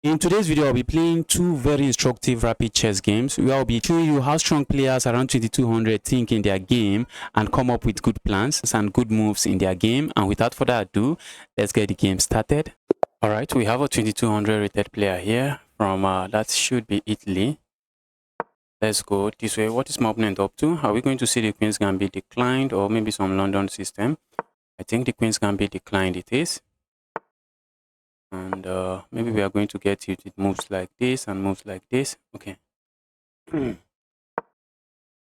In today's video, I'll be playing two very instructive rapid chess games where I'll be showing you how strong players around 2200 think in their game and come up with good plans and good moves in their game. And without further ado, let's get the game started. All right, we have a 2200 rated player here from that should be Italy. Let's go this way. What is my opponent up to? Are we going to see the Queen's Gambit declined or maybe some London system? I think the Queen's Gambit declined it is. And maybe we are going to get it. It moves like this and moves like this. Okay.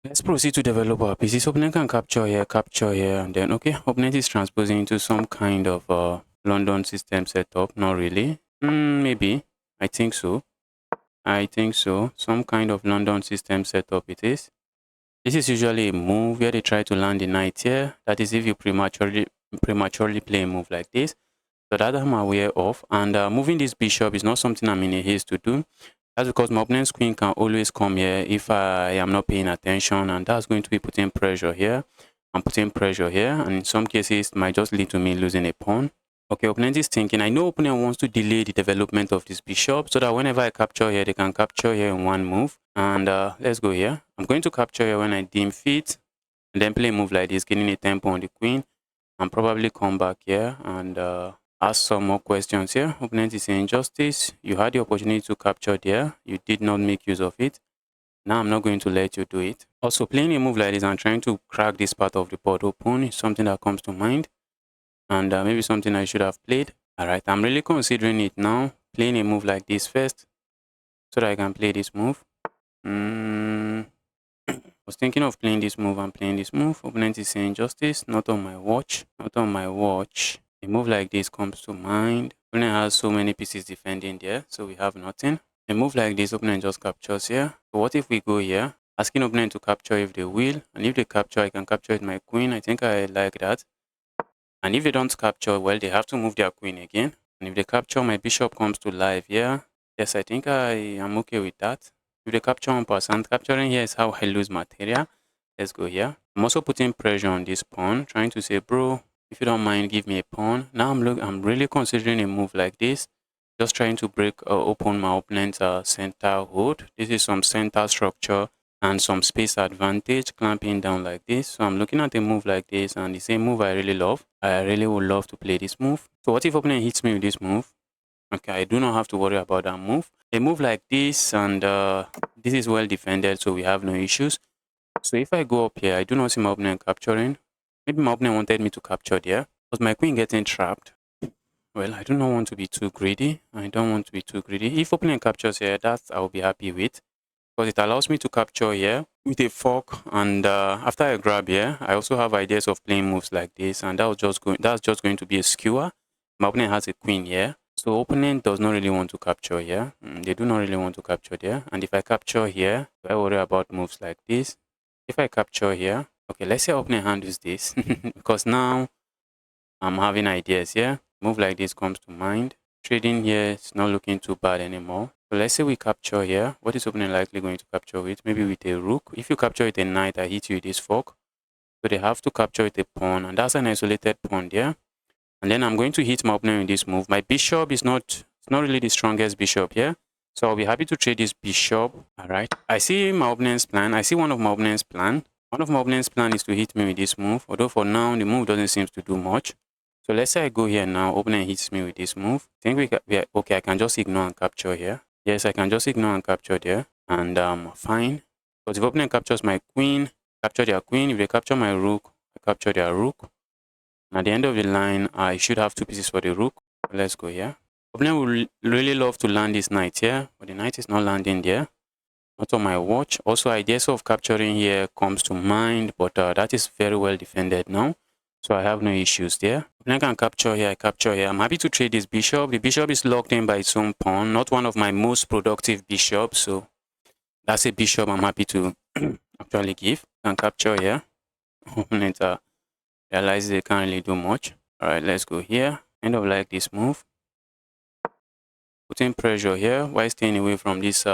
Let's proceed to develop our pieces. Opponent can capture here, and then okay. Opponent is transposing into some kind of London system setup. Not really. Maybe. I think so. Some kind of London system setup it is. This is usually a move where they try to land the knight here. That is if you prematurely play a move like this. So that I'm aware of. And moving this bishop is not something I'm in a haste to do. That's because my opponent's queen can always come here if I am not paying attention. And that's going to be putting pressure here. I'm putting pressure here. And in some cases, it might just lead to me losing a pawn. Okay, opponent is thinking, I know opponent wants to delay the development of this bishop so that whenever I capture here, they can capture here in one move. And let's go here. I'm going to capture here when I deem fit. And then play a move like this, gaining a tempo on the queen. And probably come back here and ask some more questions here. Opponent is saying, Justice, you had the opportunity to capture there. You did not make use of it. Now I'm not going to let you do it. Also, playing a move like this and trying to crack this part of the board open is something that comes to mind. And maybe something I should have played. All right, I'm really considering it now. Playing a move like this first so that I can play this move. I was thinking of playing this move and playing this move. Opponent is saying, Justice, not on my watch. Not on my watch. A move like this comes to mind. Opponent has so many pieces defending there, so we have nothing. A move like this, opponent just captures here. So what if we go here? Asking opponent to capture if they will. And if they capture, I can capture with my queen. I think I like that. And if they don't capture, well, they have to move their queen again. And if they capture, my bishop comes to life here. Yes, I think I am okay with that. If they capture 1%, capturing here is how I lose material. Let's go here. I'm also putting pressure on this pawn, trying to say, bro, if you don't mind, give me a pawn. Now I'm really considering a move like this. Just trying to break open my opponent's center hold. This is some center structure and some space advantage, clamping down like this. So I'm looking at a move like this, and the same move I really love. I really would love to play this move. So what if opponent hits me with this move? Okay, I do not have to worry about that move. A move like this, and this is well defended, so we have no issues. So if I go up here, I do not see my opponent capturing. Maybe my opponent wanted me to capture there. Was my queen getting trapped? Well, I do not want to be too greedy. If opponent captures here, that I will be happy with, because it allows me to capture here with a fork. And after I grab here, I also have ideas of playing moves like this, and that's just going to be a skewer. My opponent has a queen here, so opponent does not really want to capture here. They do not really want to capture there. And if I capture here, I worry about moves like this. If I capture here, okay, let's say opponent handles this because now I'm having ideas here. Move like this comes to mind. Trading here is not looking too bad anymore. So let's say we capture here. What is opponent likely going to capture with? Maybe with a rook. If you capture with a knight, I hit you with this fork. So they have to capture with a pawn, and that's an isolated pawn there. And then I'm going to hit my opponent with this move. My bishop is not really the strongest bishop here. So I'll be happy to trade this bishop. All right. I see my opponent's plan. I see one of my opponent's plan. One of my opponent's plan is to hit me with this move. Although for now, the move doesn't seem to do much. So let's say I go here now, opponent hits me with this move. I think okay, I can just ignore and capture here. Yes, I can just ignore and capture there. And fine. Because if opponent captures my queen, capture their queen. If they capture my rook, I capture their rook. And at the end of the line, I should have two pieces for the rook. Let's go here. Opponent would really love to land this knight here, but the knight is not landing there. Not on my watch. Also, ideas of capturing here comes to mind, but that is very well defended now. So I have no issues there. When I can capture here, I capture here. I'm happy to trade this bishop. The bishop is locked in by its own pawn. Not one of my most productive bishops. So that's a bishop I'm happy to actually give. Can capture here. Opponent realizes they can't really do much. All right, let's go here. Kind of like this move. Putting pressure here while staying away from this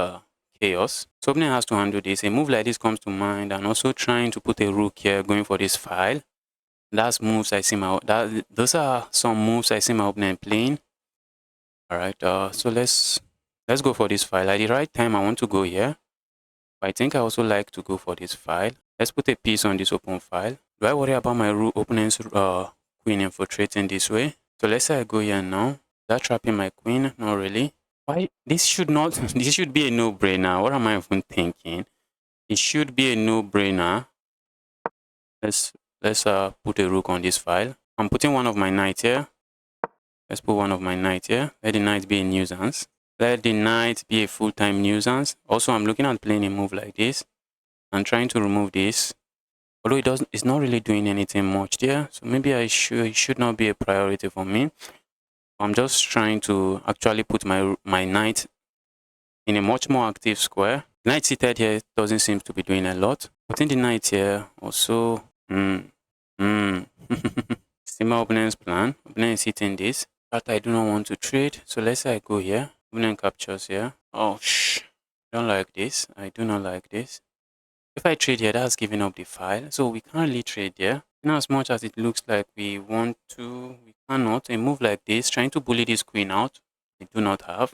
chaos. So opponent has to handle this. A move like this comes to mind, and also trying to put a rook here, going for this file. Those are some moves I see my opponent playing. All right, so let's let's go for this file. At the right time, I want to go here. I think I also like to go for this file. Let's put a piece on this open file. Do I worry about my opponent's queen infiltrating this way? So let's say I go here now. Is that trapping my queen? Not really. Why? This should not. This should be a no-brainer. What am I even thinking? It should be a no-brainer. Let's put a rook on this file. I'm putting one of my knights here. Let's put one of my knights here. Let the knight be a nuisance. Let the knight be a full-time nuisance. Also, I'm looking at playing a move like this and trying to remove this. Although it's not really doing anything much there. So maybe it should not be a priority for me. I'm just trying to actually put my knight in a much more active square. Knight seated here doesn't seem to be doing a lot. Putting the knight here also. See my opponent's plan. Opponent is hitting this. But I do not want to trade. So let's say I go here. Opponent captures here. Oh, I don't like this. I do not like this. If I trade here, that's giving up the file. So we can't really trade here. In as much as it looks like we want to, we cannot. A move like this, trying to bully this queen out, we do not have.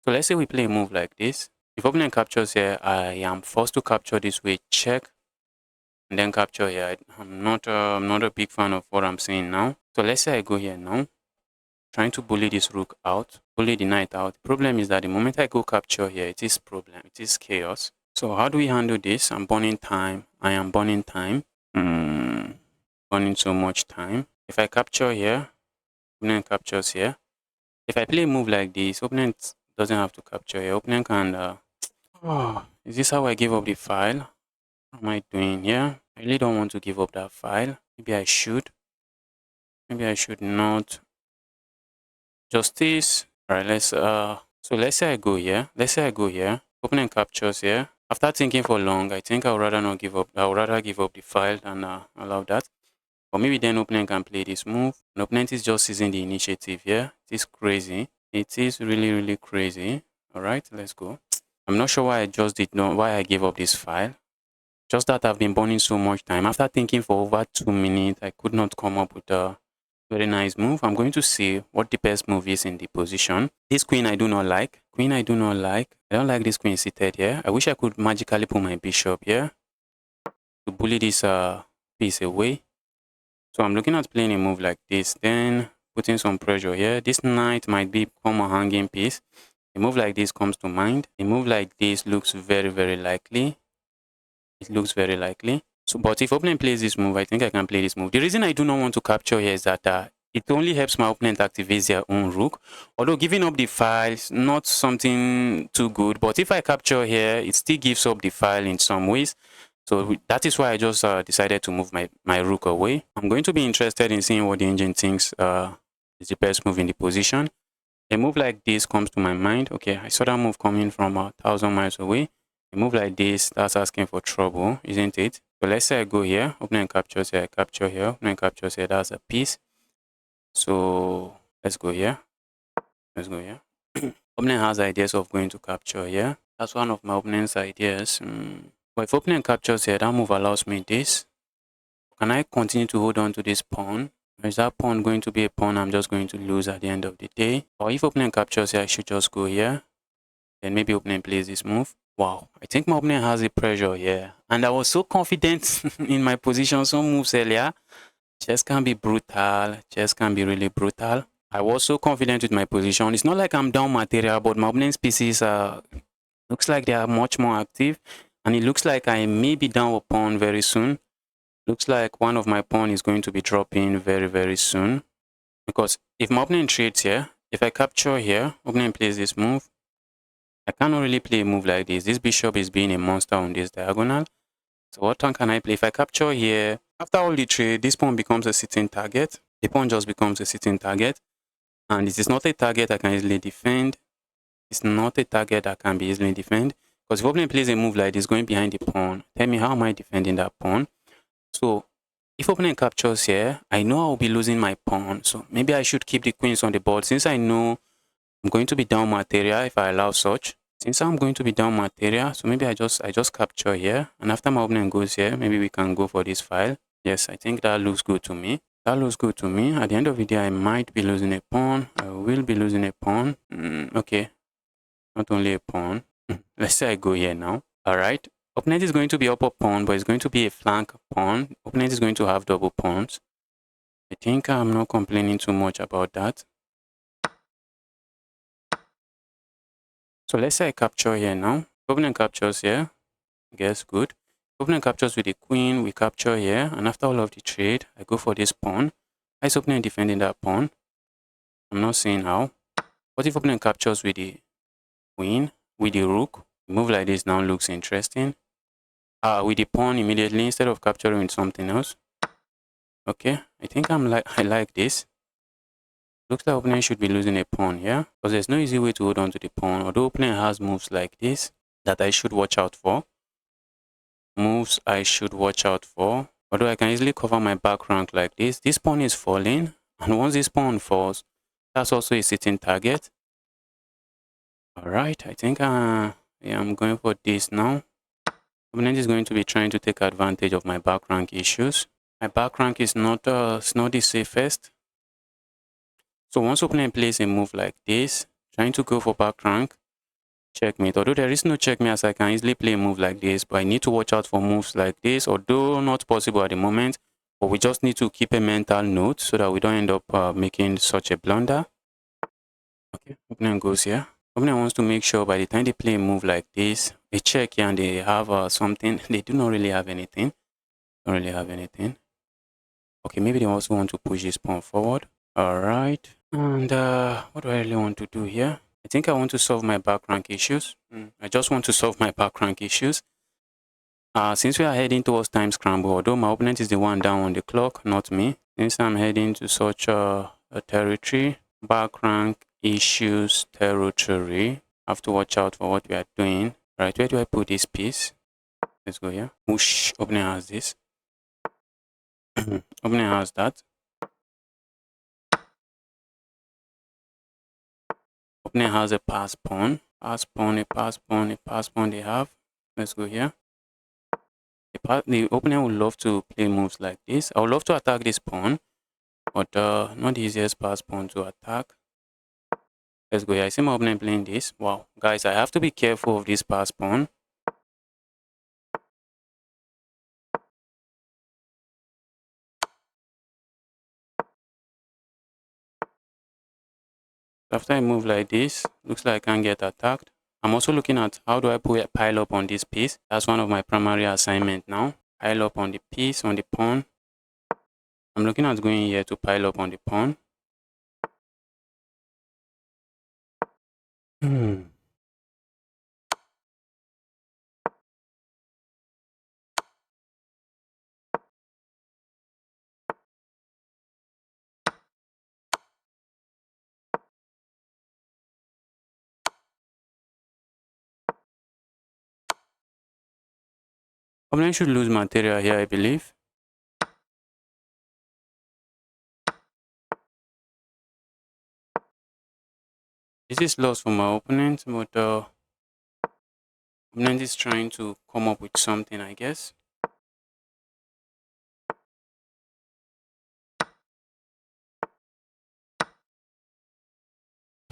So let's say we play a move like this. If opponent captures here, I am forced to capture this way, check, and then capture here. I'm not a big fan of what I'm saying now. So let's say I go here now, trying to bully this rook out, bully the knight out. The problem is that the moment I go capture here, it is problem, it is chaos. So how do we handle this? I'm burning time. I am burning time. Burning so much time. If I capture here, opponent captures here. If I play a move like this, opponent doesn't have to capture here. Opponent can is this how I give up the file? What am I doing here? I really don't want to give up that file. Maybe I should. Maybe I should not. Justice. Alright, let's so let's say I go here. Let's say I go here. Opponent captures here. After thinking for long, I think I would rather not give up. I would rather give up the file than allow that. Or maybe then opponent can play this move. And opponent is just seizing the initiative here. It is crazy. It is really, really crazy. Alright, let's go. I'm not sure why I gave up this file. Just that I've been burning so much time. After thinking for over 2 minutes, I could not come up with a very nice move. I'm going to see what the best move is in the position. This queen I do not like. Queen I do not like. I don't like this queen seated here. I wish I could magically put my bishop here to bully this piece away. So I'm looking at playing a move like this, then putting some pressure here. This knight might become a hanging piece. A move like this comes to mind. A move like this looks very, very likely. It looks very likely. So, but if opponent plays this move, I think I can play this move. The reason I do not want to capture here is that it only helps my opponent activate their own rook. Although giving up the file is not something too good. But if I capture here, it still gives up the file in some ways. So that is why I just decided to move my rook away. I'm going to be interested in seeing what the engine thinks is the best move in the position. A move like this comes to my mind. Okay, I saw that move coming from 1,000 miles away. A move like this, that's asking for trouble, isn't it? So let's say I go here, opponent captures here, I capture here, opponent captures here, that's a piece. So let's go here. Let's go here. Opponent has ideas of going to capture here. That's one of my opponent's ideas. But if opponent captures here, that move allows me this. Can I continue to hold on to this pawn? Or is that pawn going to be a pawn I'm just going to lose at the end of the day? Or if opponent captures here, I should just go here. Then maybe opponent plays this move. Wow, I think my opponent has a pressure here. And I was so confident in my position. Some moves earlier. Chess can be brutal. Chess can be really brutal. I was so confident with my position. It's not like I'm down material, but my opponent's pieces looks like they are much more active. And it looks like I may be down a pawn very soon. Looks like one of my pawn is going to be dropping very, very soon. Because if my opponent trades here, if I capture here, opponent plays this move, I cannot really play a move like this. This bishop is being a monster on this diagonal. So what turn can I play? If I capture here, after all the trade, this pawn becomes a sitting target. The pawn just becomes a sitting target. And it is not a target I can easily defend. It's not a target that can be easily defended. Because if opponent plays a move like this, going behind the pawn, tell me how am I defending that pawn? So if opponent captures here, I know I'll be losing my pawn. So maybe I should keep the queens on the board since I know I'm going to be down material if I allow such. Since I'm going to be down material, so maybe I just capture here. And after my opponent goes here, maybe we can go for this file. Yes, I think that looks good to me. That looks good to me. At the end of the day, I might be losing a pawn. I will be losing a pawn. Okay. not only a pawn. Let's say I go here now. All right. Opponent is going to be upper pawn, but it's going to be a flank pawn. Opponent is going to have double pawns. I think I'm not complaining too much about that. So let's say I capture here now. Opponent captures here. I guess good. Opponent captures with the queen. We capture here. And after all of the trade, I go for this pawn. How is opponent defending that pawn? I'm not seeing how. What if opponent captures with the queen, with the rook? A move like this now looks interesting. With the pawn immediately instead of capturing with something else. Okay, I think I like this. Looks like opponent should be losing a pawn here, because there's no easy way to hold on to the pawn. Although opponent has moves like this that I should watch out for. Moves I should watch out for. Although I can easily cover my back rank like this. This pawn is falling, and once this pawn falls, that's also a sitting target. Alright, I think yeah, I'm going for this now. Opponent is going to be trying to take advantage of my back rank issues. My back rank is not the safest. So once opponent plays a move like this, trying to go for back rank, checkmate. Although there is no checkmate, as I can easily play a move like this, but I need to watch out for moves like this, although not possible at the moment. But we just need to keep a mental note so that we don't end up making such a blunder. Okay, opponent goes here. Opponent wants to make sure by the time they play a move like this, they check here and they have something. They do not really have anything. Don't really have anything. Okay, maybe they also want to push this pawn forward. Alright. And what do I really want to do here? I think I want to solve my back rank issues. I just want to solve my back rank issues. Since we are heading towards time scramble, although my opponent is the one down on the clock, not me. Since I'm heading to such a territory, back rank issues territory, I have to watch out for what we are doing. Right, where do I put this piece? Let's go here. Whoosh, opponent has this. Opponent has that. Opponent has a pass pawn. Pass pawn, a pass pawn, a pass pawn they have. Let's go here. The opponent would love to play moves like this. I would love to attack this pawn, but not the easiest pass pawn to attack. Let's go here. I see my opponent playing this. Wow, guys, I have to be careful of this pass pawn. After I move like this, looks like I can get attacked. I'm also looking at how do I put a pile up on this piece. That's one of my primary assignment now. Pile up on the piece, on the pawn. I'm looking at going here to pile up on the pawn. Opponent should lose material here, I believe. This is lost for my opponent, but opponent is trying to come up with something, I guess.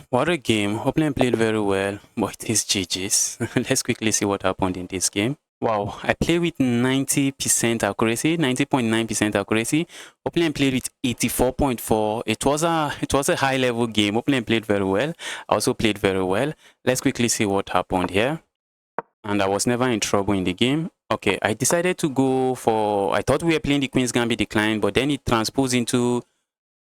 What a game. Opponent played very well, but it is GG's. Let's quickly see what happened in this game. Wow, I played with 90% accuracy, 90.9% accuracy. Opponent played with 84.4. It was a high level game. Opponent played very well. I also played very well. Let's quickly see what happened here. And I was never in trouble in the game. Okay, I decided to go for, I thought we were playing the Queen's Gambit decline, but then it transposed into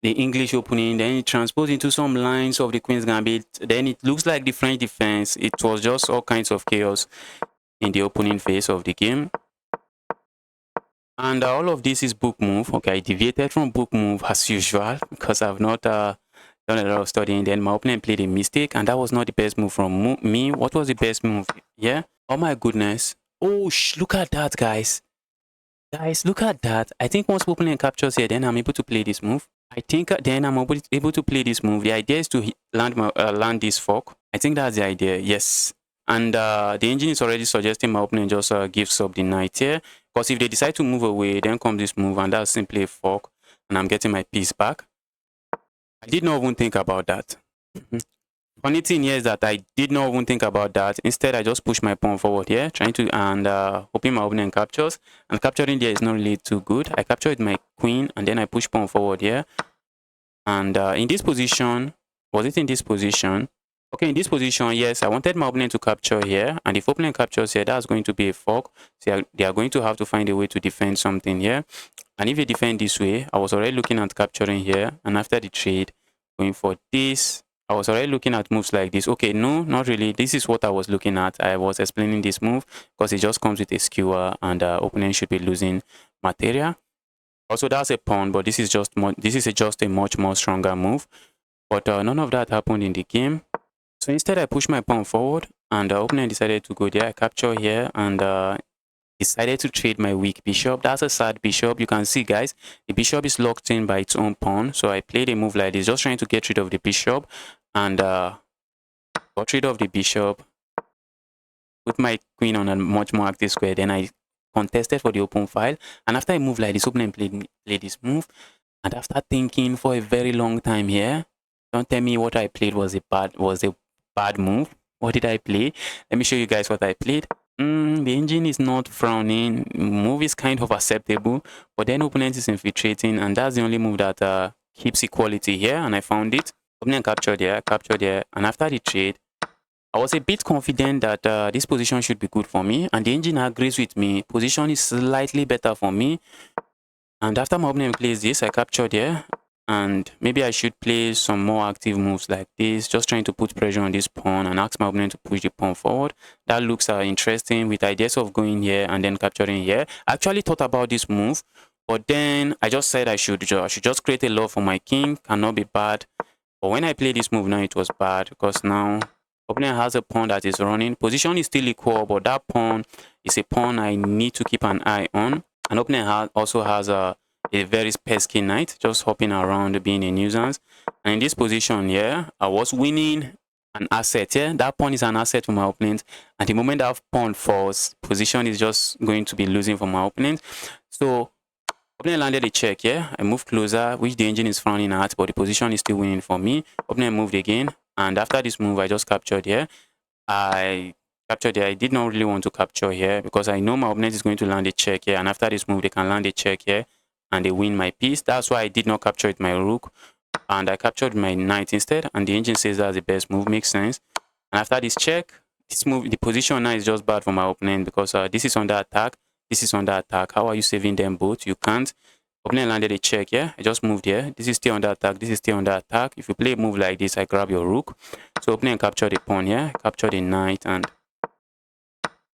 the English opening, then it transposed into some lines of the Queen's Gambit, then it looks like the French defense. It was just all kinds of chaos in the opening phase of the game. And all of this is book move. Okay, I deviated from book move as usual because I've not done a lot of studying. Then my opponent played a mistake, and that was not the best move from me. What was the best move? Yeah. Oh my goodness. Oh, look at that, guys. Guys, look at that. I think once opponent captures here, then I'm able to play this move. I think then I'm able to play this move. The idea is to land this fork. I think that's the idea. Yes. And the engine is already suggesting my opponent just gives up the knight here. Because if they decide to move away, then comes this move, and that's simply a fork. And I'm getting my piece back. I did not even think about that. Funny thing here is that I did not even think about that. Instead, I just push my pawn forward here, trying to, and hoping my opponent captures. And capturing there is not really too good. I captured my queen, and then I push pawn forward here. And in this position, was it in this position? Okay, in this position, yes, I wanted my opponent to capture here. And if opponent captures here, that's going to be a fork. So they are going to have to find a way to defend something here. And if they defend this way, I was already looking at capturing here. And after the trade, going for this, I was already looking at moves like this. Okay, no, not really. This is what I was looking at. I was explaining this move because it just comes with a skewer and opponent should be losing material. Also, that's a pawn, but this is just a much more stronger move. But none of that happened in the game. So instead, I pushed my pawn forward, and the opponent decided to go there. I capture here and decided to trade my weak bishop. That's a sad bishop. You can see, guys, the bishop is locked in by its own pawn. So I played a move like this, just trying to get rid of the bishop, and got rid of the bishop. Put my queen on a much more active square. Then I contested for the open file, and after I moved like this, opponent played this move. And after thinking for a very long time here, don't tell me what I played was a bad move. What did I play? Let me show you guys what I played. The engine is not frowning. Move is kind of acceptable, but then opponent is infiltrating, and that's the only move that keeps equality here. And I found it. Opponent captured here, and after the trade, I was a bit confident that this position should be good for me, and the engine agrees with me. Position is slightly better for me. And after my opponent plays this, I captured here. And maybe I should play some more active moves like this, just trying to put pressure on this pawn and ask my opponent to push the pawn forward. That looks interesting, with ideas of going here and then capturing here. I actually thought about this move, but then I just said I should just create a love for my king. Cannot be bad. But when I played this move now, it was bad because now opponent has a pawn that is running. Position is still equal, but that pawn is a pawn I need to keep an eye on. And opponent also has a very pesky knight, just hopping around, being a nuisance. And in this position here, I was winning an asset here. That pawn is an asset for my opponent. And the moment that pawn falls, position is just going to be losing for my opponent. So opponent landed a check here. I moved closer, which the engine is frowning at, but the position is still winning for me. Opponent moved again. And after this move, I just captured here. I did not really want to capture here because I know my opponent is going to land a check here. And after this move, they can land a check here and they win my piece. That's why I did not capture it my rook. And I captured my knight instead. And the engine says that's the best move. Makes sense. And after this check, this move, the position now is just bad for my opponent because this is under attack. This is under attack. How are you saving them both? You can't. Opponent landed a check here. I just moved here. This is still under attack. This is still under attack. If you play a move like this, I grab your rook. So opponent captured the pawn here. Captured the knight, and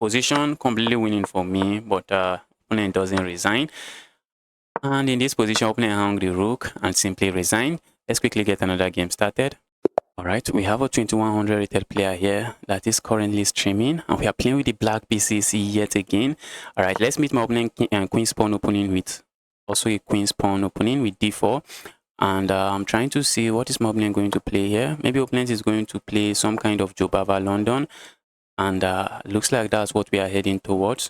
position completely winning for me, but opponent doesn't resign. And in this position, opponent hung the rook and simply resigned. Let's quickly get another game started. Alright, we have a 2100 rated player here that is currently streaming, and we are playing with the black BCC yet again. Alright, let's meet my opponent queen's pawn opening with also a queen's pawn opening with d4. And I'm trying to see what is my opponent going to play here. Maybe opponent is going to play some kind of Jobava London, and looks like that's what we are heading towards.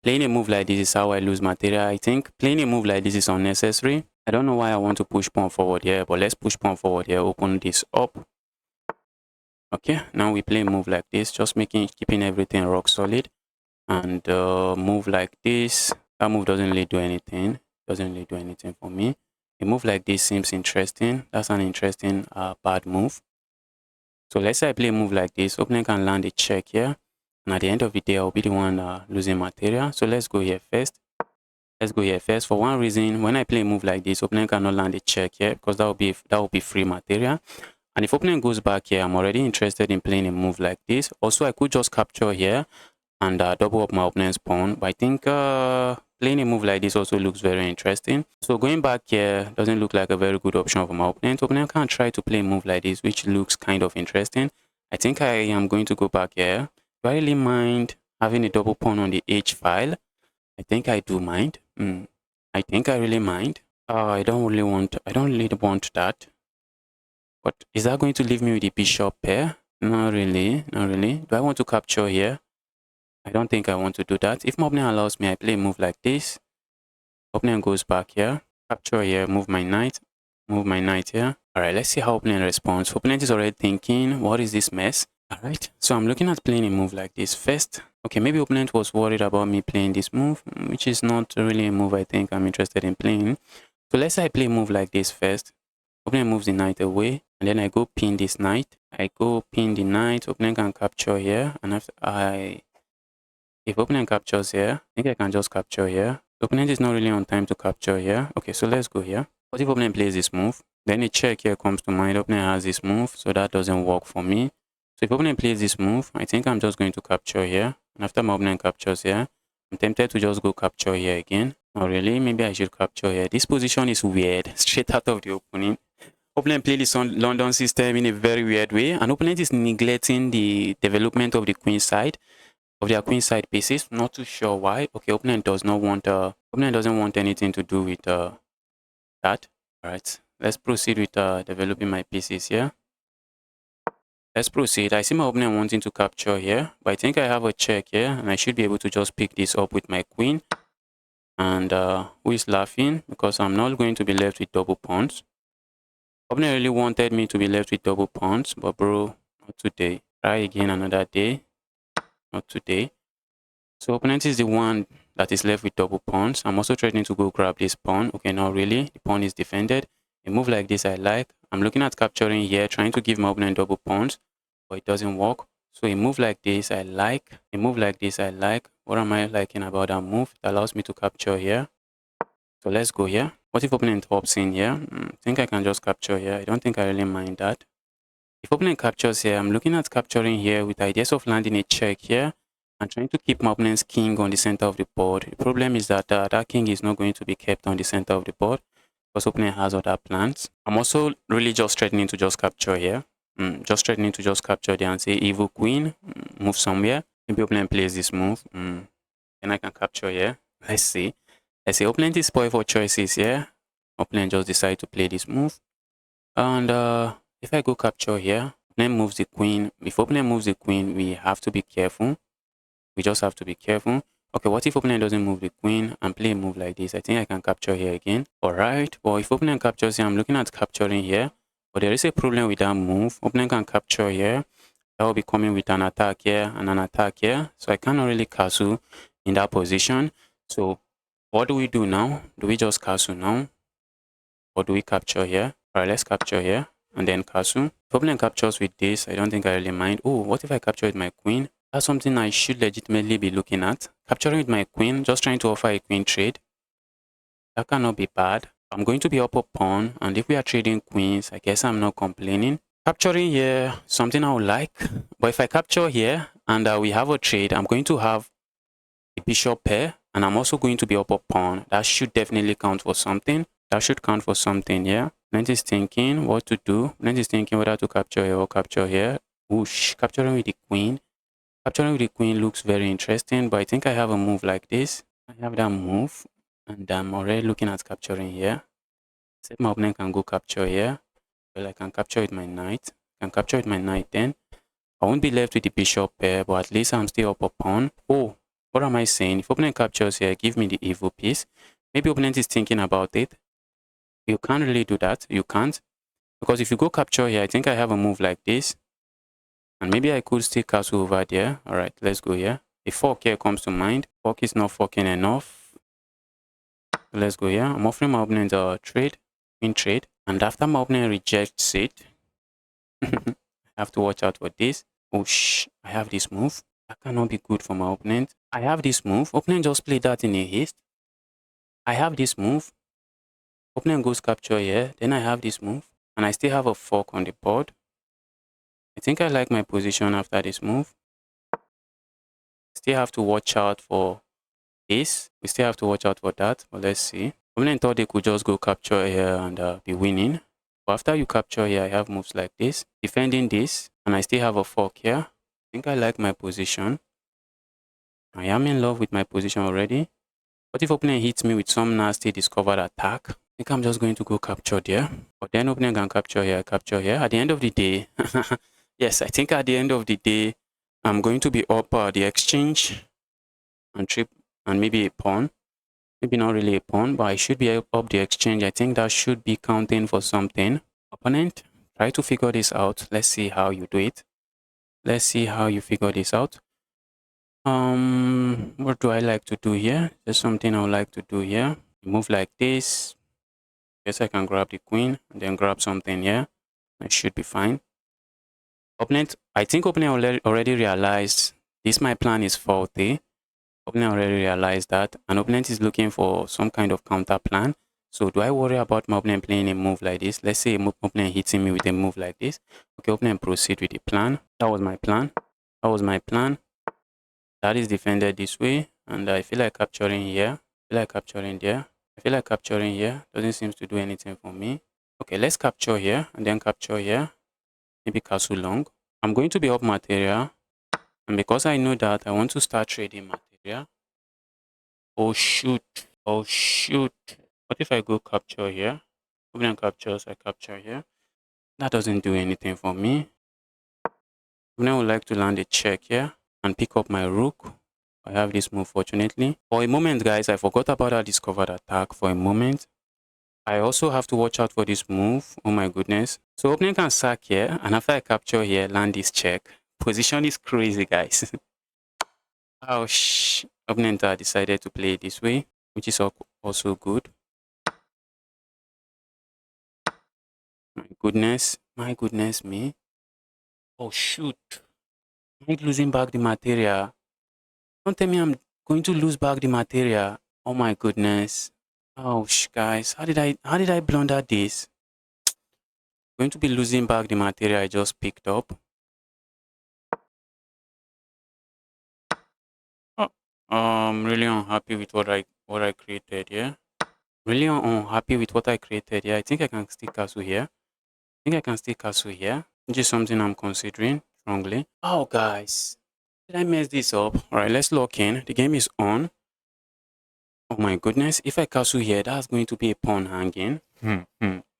Playing a move like this is how I lose material. I think playing a move like this is unnecessary. I don't know why I want to push pawn forward here, but let's push pawn forward here, open this up. Okay, now we play a move like this, just keeping everything rock solid. And move like this. That move doesn't really do anything. Doesn't really do anything for me. A move like this seems interesting. That's an interesting bad move. So let's say I play a move like this. Opponent can land a check here. And at the end of the day, I'll be the one losing material. So let's go here first. Let's go here first. For one reason, when I play a move like this, opponent cannot land a check here because that will be free material. And if opponent goes back here, I'm already interested in playing a move like this. Also, I could just capture here and double up my opponent's pawn. But I think playing a move like this also looks very interesting. So going back here doesn't look like a very good option for my opponent. Opponent can try to play a move like this, which looks kind of interesting. I think I am going to go back here. Do I really mind having a double pawn on the H file? I think I do mind. I think I really mind. I don't really want that. But is that going to leave me with the bishop pair? Not really, not really. Do I want to capture here? I don't think I want to do that. If my opponent allows me, I play a move like this. Opponent goes back here, capture here, move my knight here. All right, let's see how opponent responds. Opponent is already thinking, what is this mess? All right, so I'm looking at playing a move like this first. Okay, maybe opponent was worried about me playing this move, which is not really a move I think I'm interested in playing. So let's say I play a move like this first. Opponent moves the knight away, and then I go pin this knight. I go pin the knight. Opponent can capture here, and if opponent captures here, I think I can just capture here. The opponent is not really on time to capture here. Okay, so let's go here. What if opponent plays this move? Then a check here comes to mind. Opponent has this move, so that doesn't work for me. So if opponent plays this move, I think I'm just going to capture here. And after my opponent captures here, I'm tempted to just go capture here again. Not really, maybe I should capture here. This position is weird, straight out of the opening. Opponent played this on London system in a very weird way, and opponent is neglecting the development of the queen side, of their queen side pieces. Not too sure why. Okay, opponent does not want opponent doesn't want anything to do with that. All right, let's proceed with developing my pieces here. Let's proceed. I see my opponent wanting to capture here, but I think I have a check here, and I should be able to just pick this up with my queen. And who is laughing? Because I'm not going to be left with double pawns. Opponent really wanted me to be left with double pawns, but bro, not today. Try again another day. Not today. So opponent is the one that is left with double pawns. I'm also threatening to go grab this pawn. Okay, not really. The pawn is defended. A move like this I like. I'm looking at capturing here, trying to give my opponent double pawns, but it doesn't work. So a move like this I like. A move like this I like. What am I liking about that move? It allows me to capture here. So let's go here. What if opponent hops in here? I think I can just capture here. I don't think I really mind that. If opponent captures here, I'm looking at capturing here with ideas of landing a check here and trying to keep my opponent's king on the center of the board. The problem is that that king is not going to be kept on the center of the board because opponent has other plans. I'm also really just threatening to just capture here. Just threatening to just capture there and say evil queen, move somewhere. Maybe opponent plays this move. Then I can capture here. Let's see. Let's say opponent is spoiled for choices here. Opponent just decide to play this move. And if I go capture here, opponent moves the queen. If opponent moves the queen, we have to be careful. We just have to be careful. Okay, what if opponent doesn't move the queen and play a move like this? I think I can capture here again. Alright, but if opponent captures here, I'm looking at capturing here. But there is a problem with that move. Opponent can capture here. That will be coming with an attack here and an attack here. So I cannot really castle in that position. So what do we do now? Do we just castle now? Or do we capture here? Alright, let's capture here and then castle. If opponent captures with this, I don't think I really mind. Oh, what if I capture with my queen? That's something I should legitimately be looking at. Capturing with my queen, just trying to offer a queen trade. That cannot be bad. I'm going to be up a pawn, and if we are trading queens, I guess I'm not complaining. Capturing here, something I would like. But if I capture here and we have a trade, I'm going to have a bishop pair, and I'm also going to be up a pawn. That should definitely count for something. That should count for something here. Opponent is thinking what to do. Opponent is thinking whether to capture here or capture here. Whoosh, capturing with the queen. Capturing with the queen looks very interesting, but I think I have a move like this. I have that move, and I'm already looking at capturing here. Except my opponent can go capture here. Well, I can capture with my knight. I can capture with my knight then. I won't be left with the bishop pair, but at least I'm still up a pawn. Oh, what am I saying? If opponent captures here, give me the evil piece. Maybe opponent is thinking about it. You can't really do that. You can't. Because if you go capture here, I think I have a move like this. And maybe I could still castle over there. All right, let's go here. A fork here comes to mind. Fork is not forking enough. Let's go here. I'm offering my opponent a trade, queen trade. And after my opponent rejects it, I have to watch out for this. Oh, I have this move. That cannot be good for my opponent. I have this move. Opponent just played that in a haste. I have this move. Opponent goes capture here. Then I have this move. And I still have a fork on the board. I think I like my position after this move. Still have to watch out for this. We still have to watch out for that. But let's see. Opponent thought they could just go capture here and be winning. But after you capture here, I have moves like this. Defending this. And I still have a fork here. I think I like my position. I am in love with my position already. What if opponent hits me with some nasty discovered attack? I think I'm just going to go capture there. But then opponent can capture here, capture here. At the end of the day, yes, I think at the end of the day, I'm going to be up the exchange and trip and maybe a pawn. Maybe not really a pawn, but I should be up the exchange. I think that should be counting for something. Opponent, try to figure this out. Let's see how you do it. Let's see how you figure this out. What do I like to do here? There's something I would like to do here. Move like this. Guess I can grab the queen and then grab something here. I should be fine. Opponent, I think opponent already realized this my plan is faulty. Opponent already realized that. And opponent is looking for some kind of counter plan. So do I worry about my opponent playing a move like this? Let's say opponent hitting me with a move like this. Okay, opponent proceed with the plan. That was my plan. That was my plan. That is defended this way. And I feel like capturing here. I feel like capturing there. I feel like capturing here. Doesn't seem to do anything for me. Okay, let's capture here and then capture here. Maybe castle long. I'm going to be up material. And because I know that, I want to start trading material. Oh shoot. Oh shoot. What if I go capture here? Opponent captures, I capture here. That doesn't do anything for me. Opponent would like to land a check here and pick up my rook. I have this move fortunately. For a moment, guys, I forgot about that discovered attack for a moment. I also have to watch out for this move. Oh my goodness. So opponent can sack here, and after I capture here, land this check. Position is crazy, guys. Ouch. Opponent decided to play it this way, which is also good. My goodness me. Oh shoot. I'm losing back the material. Don't tell me I'm going to lose back the material. Oh my goodness. Ouch, guys. How did I blunder this? Going to be losing back the material I just picked up. Oh, I'm really unhappy with what I created here. Really unhappy with what I created here. I think I can still castle here. Which is something I'm considering strongly. Oh, guys. Did I mess this up? Alright, let's lock in. The game is on. Oh my goodness. If I castle here, that's going to be a pawn hanging.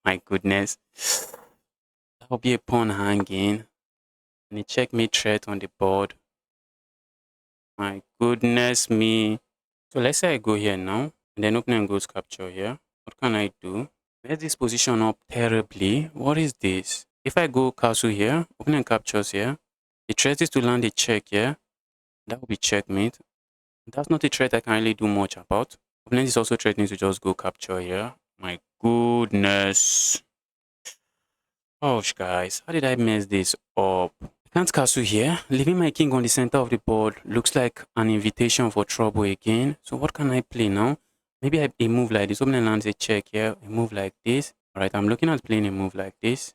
My goodness. That will be a pawn hanging. And a checkmate threat on the board. My goodness me. So let's say I go here now. And then opponent goes capture here. What can I do? Mess this position up terribly. What is this? If I go castle here, opponent captures here. The threat is to land a check here. That will be checkmate. That's not a threat I can really do much about. Opponent is also threatening to just go capture here. My goodness. Oh, guys, how did I mess this up? I can't castle here. Leaving my king on the center of the board looks like an invitation for trouble again. So what can I play now? Maybe a move like this. Opponent lands a check here. A move like this. Alright, I'm looking at playing a move like this.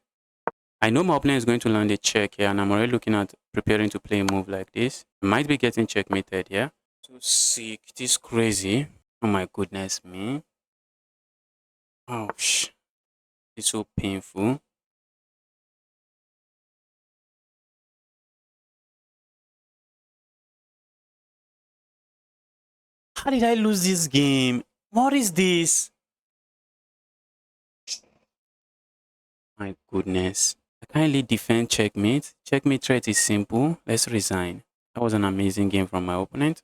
I know my opponent is going to land a check here, and I'm already looking at preparing to play a move like this. I might be getting checkmated here. So sick. This is crazy. Oh my goodness me. Ouch. It's so painful. How did I lose this game? What is this? My goodness. I can't really defend checkmate. Checkmate threat is simple. Let's resign. That was an amazing game from my opponent.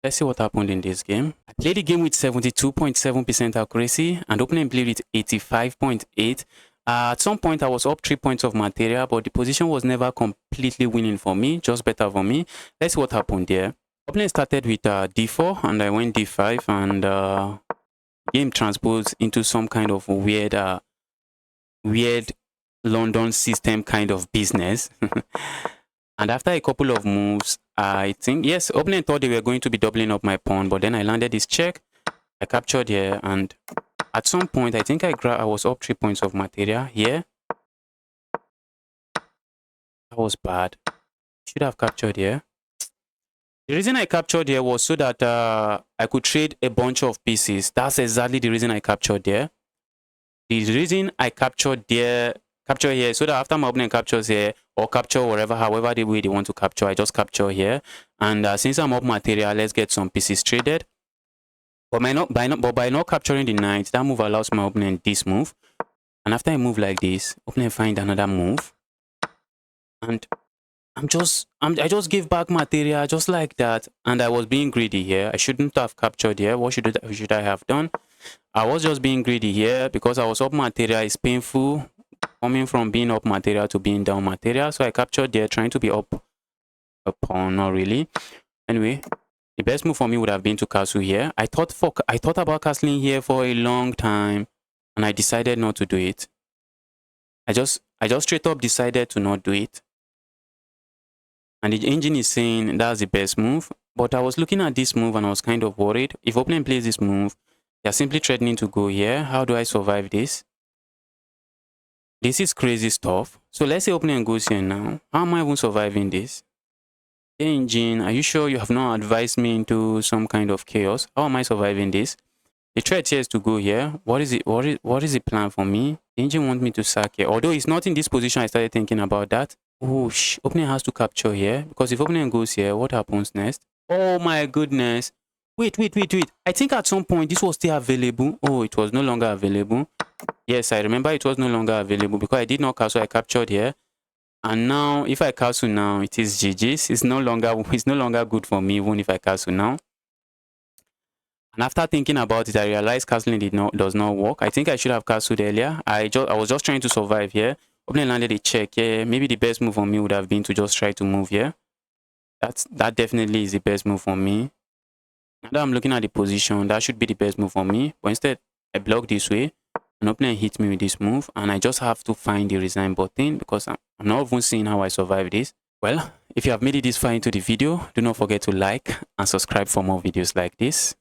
Let's see what happened in this game. I played the game with 72.7% accuracy and opponent played with 85.8. At some point, I was up 3 points of material, but the position was never completely winning for me, just better for me. Let's see what happened there. Opponent started with d4 and I went d5 and game transposed into some kind of weird London system kind of business. And after a couple of moves, I think, yes, opponent thought they were going to be doubling up my pawn, but then I landed this check. I captured here, and at some point, I think I was up 3 points of material here. That was bad. Should have captured here. The reason I captured here was so that I could trade a bunch of pieces. That's exactly the reason I captured there. The reason I captured there, capture here, so that after my opponent captures here, or capture whatever, however the way they want to capture, I just capture here. And since I'm up material, let's get some pieces traded. But by not capturing the knight, that move allows my opponent this move. And after I move like this, opponent find another move. And I just give back material just like that. And I was being greedy here. I shouldn't have captured here. What should I have done? I was just being greedy here because I was up material. It's painful coming from being up material to being down material. So I captured there, trying to be up pawn, not really. Anyway, the best move for me would have been to castle here. I thought about castling here for a long time, and I decided not to do it. I just straight up decided to not do it. And the engine is saying that's the best move. But I was looking at this move and I was kind of worried. If opponent plays this move, they're simply threatening to go here. How do I survive this? This is crazy stuff. So let's say opponent goes here now. How am I even surviving this? Engine, are you sure you have not advised me into some kind of chaos? How am I surviving this? The threat here is to go here. What is it? What is the plan for me? The engine wants me to sack here. Although it's not in this position, I started thinking about that. Oh, opponent has to capture here. Because if opponent goes here, what happens next? Oh my goodness. Wait. I think at some point this was still available. Oh, it was no longer available. Yes, I remember it was no longer available because I did not castle. I captured here. And now, if I castle now, it is GG's. It's no longer good for me, even if I castle now. And after thinking about it, I realized castling does not work. I think I should have castled earlier. I was just trying to survive here. Opponent landed a check. Yeah, maybe the best move for me would have been to just try to move here. That definitely is the best move for me. Now I'm looking at the position, that should be the best move for me. But instead, I block this way. An opponent hit me with this move, and I just have to find the resign button because I'm not even seeing how I survive this. Well, if you have made it this far into the video, do not forget to like and subscribe for more videos like this.